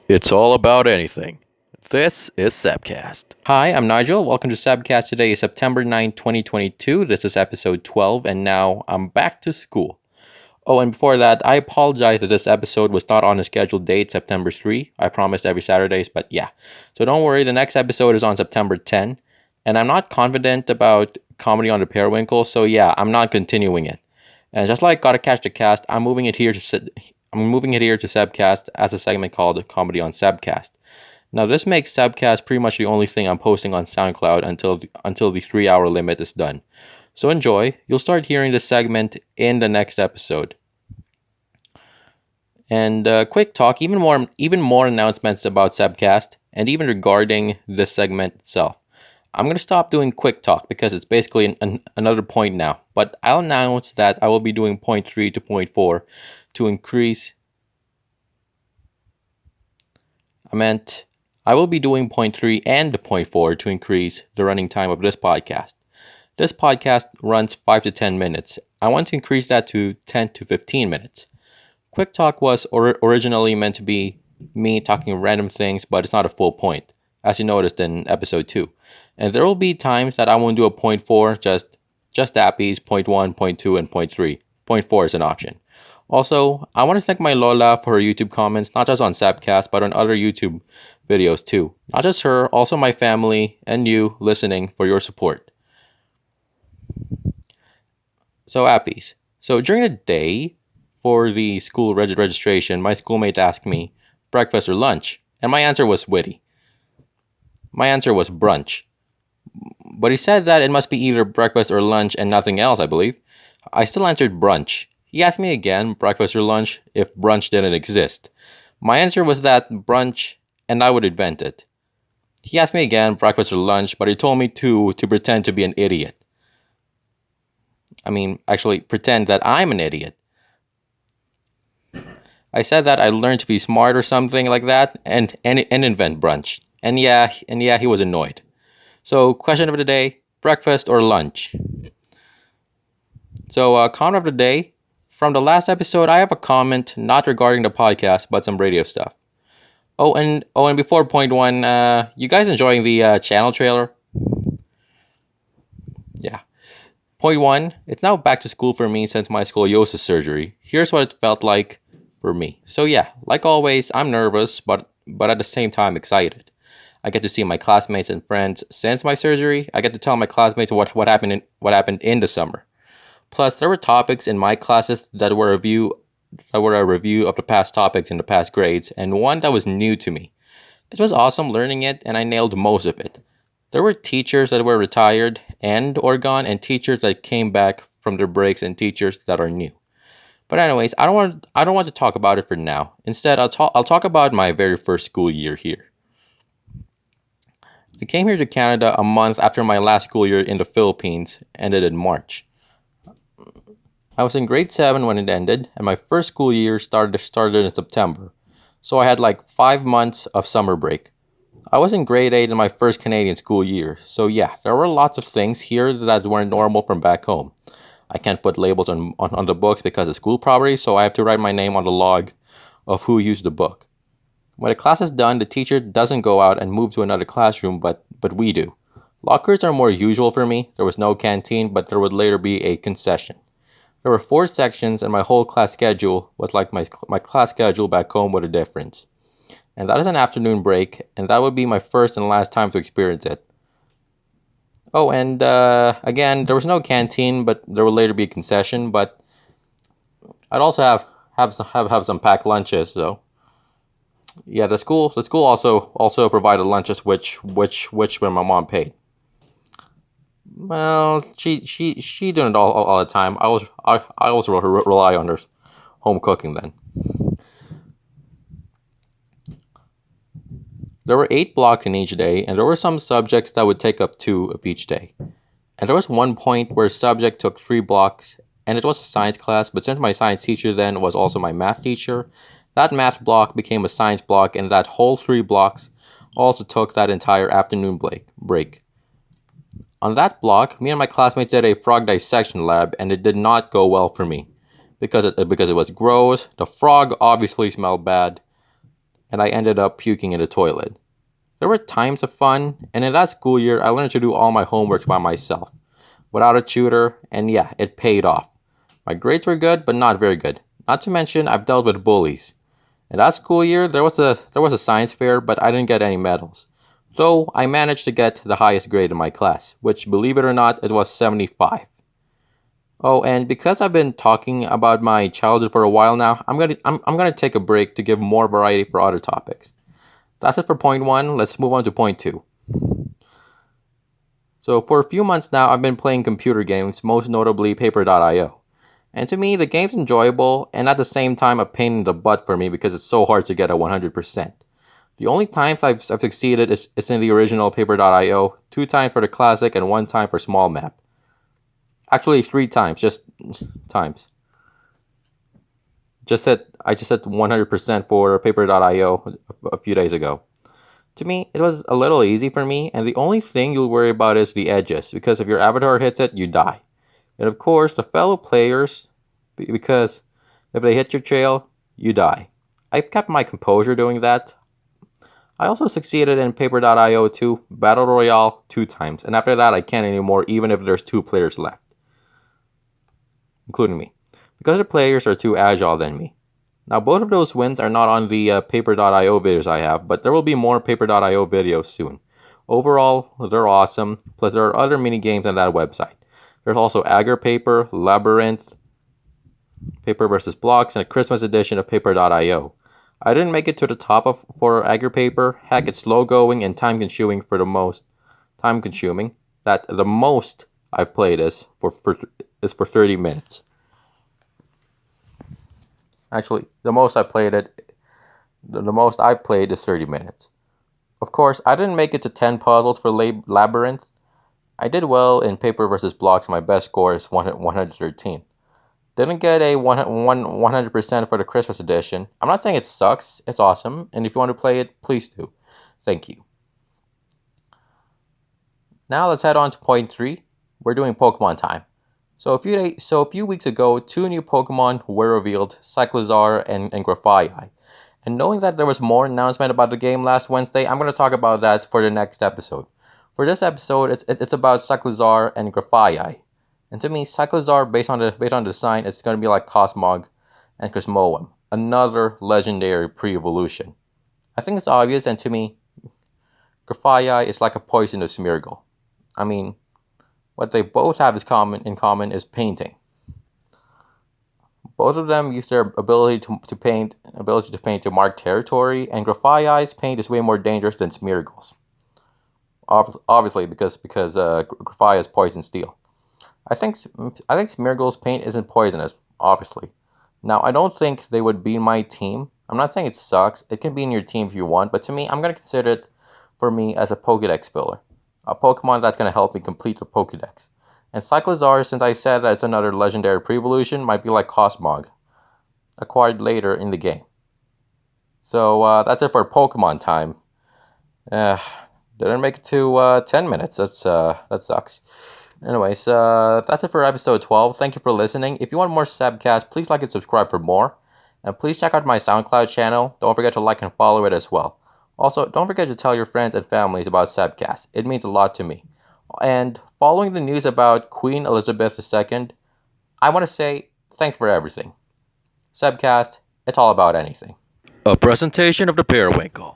It's all about anything. This is Cebcast. Hi, I'm Nigel. Welcome to Cebcast. Today is September 9th, 2022. This is episode 12, and now I'm back to school. Oh, and before that, I apologize that this episode was not on a scheduled date, September 3. I promised every Saturdays, but yeah. So don't worry, the next episode is on September 10, and I'm not confident about comedy on the Periwinkle, so yeah, I'm not continuing it. And just like Gotta Catch the Cast, I'm moving it here to Cebcast as a segment called Comedy on Cebcast. Now, this makes Cebcast pretty much the only thing I'm posting on SoundCloud until the 3 hour limit is done. So enjoy. You'll start hearing this segment in the next episode. And quick talk, even more announcements about Cebcast, and even regarding this segment itself. I'm gonna stop doing quick talk because it's basically another point now. But I'll announce that I will be doing point 3 to point 4 to increase. I meant I will be doing point 3 and point 4 to increase the running time of this podcast. This podcast runs 5 to 10 minutes. I want to increase that to 10 to 15 minutes. Quick Talk was originally meant to be me talking random things, but it's not a full point, as you noticed in episode 2. And there will be times that I won't do a point 4, just appies, point 1, point 2, and point 3. Point 4 is an option. Also, I want to thank my Lola for her YouTube comments, not just on Sapcast, but on other YouTube videos too. Not just her, also my family and you listening for your support. So, appies. So, during the day for the school registration, my schoolmates asked me, breakfast or lunch? And my answer was witty. My answer was brunch. But he said that it must be either breakfast or lunch and nothing else, I believe. I still answered brunch. He asked me again, breakfast or lunch, if brunch didn't exist. My answer was that brunch, and I would invent it. He asked me again, breakfast or lunch, but he told me to pretend to be an idiot. I mean, actually, pretend that I'm an idiot. I said that I learned to be smart or something like that, and invent brunch. And yeah, he was annoyed. So, question of the day, breakfast or lunch? So, comment of the day. From the last episode, I have a comment not regarding the podcast, but some radio stuff. Oh, and before point 1, you guys enjoying the channel trailer? Yeah. Point 1, it's now back to school for me since my scoliosis surgery. Here's what it felt like for me. So yeah, like always, I'm nervous, but at the same time excited. I get to see my classmates and friends since my surgery. I get to tell my classmates what happened in the summer. Plus, there were topics in my classes that were a review of the past topics in the past grades, and one that was new to me. It was awesome learning it, and I nailed most of it. There were teachers that were retired and or gone, and teachers that came back from their breaks, and teachers that are new. But anyways, I don't want to talk about it for now. Instead, I'll talk about my very first school year here. I came here to Canada a month after my last school year in the Philippines ended in March. I was in grade 7 when it ended, and my first school year started in September. So I had like 5 months of summer break. I was in grade 8 in my first Canadian school year. So yeah, there were lots of things here that weren't normal from back home. I can't put labels on the books because it's school property, so I have to write my name on the log of who used the book. When a class is done, the teacher doesn't go out and move to another classroom, but we do. Lockers are more usual for me. There was no canteen, but there would later be a concession. There were 4 sections, and my whole class schedule was like my class schedule back home with a difference. And that is an afternoon break, and that would be my first and last time to experience it. Oh, and again, there was no canteen, but there would later be a concession. But I'd also have some packed lunches, though. Yeah, the school also provided lunches, which when my mom paid. Well, she did it all the time. I also rely on her home cooking then. There were 8 blocks in each day, and there were some subjects that would take up 2 of each day. And there was one point where a subject took 3 blocks, and it was a science class, but since my science teacher then was also my math teacher, that math block became a science block, and that whole 3 blocks also took that entire afternoon break. On that block, me and my classmates did a frog dissection lab, and it did not go well for me. Because it was gross, the frog obviously smelled bad, and I ended up puking in the toilet. There were times of fun, and in that school year, I learned to do all my homework by myself, without a tutor, and yeah, it paid off. My grades were good, but not very good. Not to mention, I've dealt with bullies. In that school year, there was a science fair, but I didn't get any medals. Though I managed to get the highest grade in my class, which, believe it or not, it was 75. Oh, and because I've been talking about my childhood for a while now, I'm gonna take a break to give more variety for other topics. That's it for point one. Let's move on to point two. So for a few months now, I've been playing computer games, most notably Paper.io. And to me, the game's enjoyable and at the same time a pain in the butt for me because it's so hard to get a 100%. The only times I've succeeded is in the original Paper.io, 2 times for the classic and 1 time for small map. Actually, 3 times, just times. I just said 100% for Paper.io a few days ago. To me, it was a little easy for me, and the only thing you'll worry about is the edges, because if your avatar hits it, you die. And of course, the fellow players, because if they hit your trail, you die. I've kept my composure doing that. I also succeeded in Paper.io 2, Battle Royale 2 times, and after that I can't anymore even if there's 2 players left, including me, because the players are too agile than me. Now both of those wins are not on the Paper.io videos I have, but there will be more Paper.io videos soon. Overall, they're awesome, plus there are other mini games on that website. There's also Agar Paper, Labyrinth, Paper vs. Blocks, and a Christmas edition of Paper.io. I didn't make it to the top for Agar Paper. Heck, it's slow going and time consuming for the most. Time consuming. That the most I've played is for 30 minutes. Actually, the most I've played is 30 minutes. Of course, I didn't make it to 10 puzzles for Labyrinth. I did well in Paper vs. Blocks. My best score is 113. Didn't get a 100% for the Christmas edition. I'm not saying it sucks. It's awesome. And if you want to play it, please do. Thank you. Now let's head on to point 3. We're doing Pokemon time. So a few weeks ago, 2 new Pokemon were revealed, Cyclizar and Grafaiai. And knowing that there was more announcement about the game last Wednesday, I'm going to talk about that for the next episode. For this episode, it's about Cyclizar and Grafaiai. And to me, Cyclizar, based on the design, it's going to be like Cosmog and Cosmoem, another legendary pre-evolution. I think it's obvious, and to me, Grafaiai is like a poisonous Smeargle. I mean, what they both have in common is painting. Both of them use their ability to paint to mark territory, and Grafaiai's paint is way more dangerous than Smeargle's. Obviously, because Grafaiai is poison steel. I think Smeargle's paint isn't poisonous, obviously. Now, I don't think they would be in my team. I'm not saying it sucks. It can be in your team if you want, but to me, I'm going to consider it for me as a Pokédex filler. A Pokemon that's going to help me complete the Pokédex. And Cyclizar, since I said that it's another legendary pre-evolution, might be like Cosmog, acquired later in the game. So that's it for Pokemon time. Didn't make it to 10 minutes. That sucks. Anyways, that's it for episode 12. Thank you for listening. If you want more Cebcast, please like and subscribe for more. And please check out my SoundCloud channel. Don't forget to like and follow it as well. Also, don't forget to tell your friends and families about Cebcast. It means a lot to me. And following the news about Queen Elizabeth II, I want to say thanks for everything. Cebcast, it's all about anything. A presentation of the Periwinkle.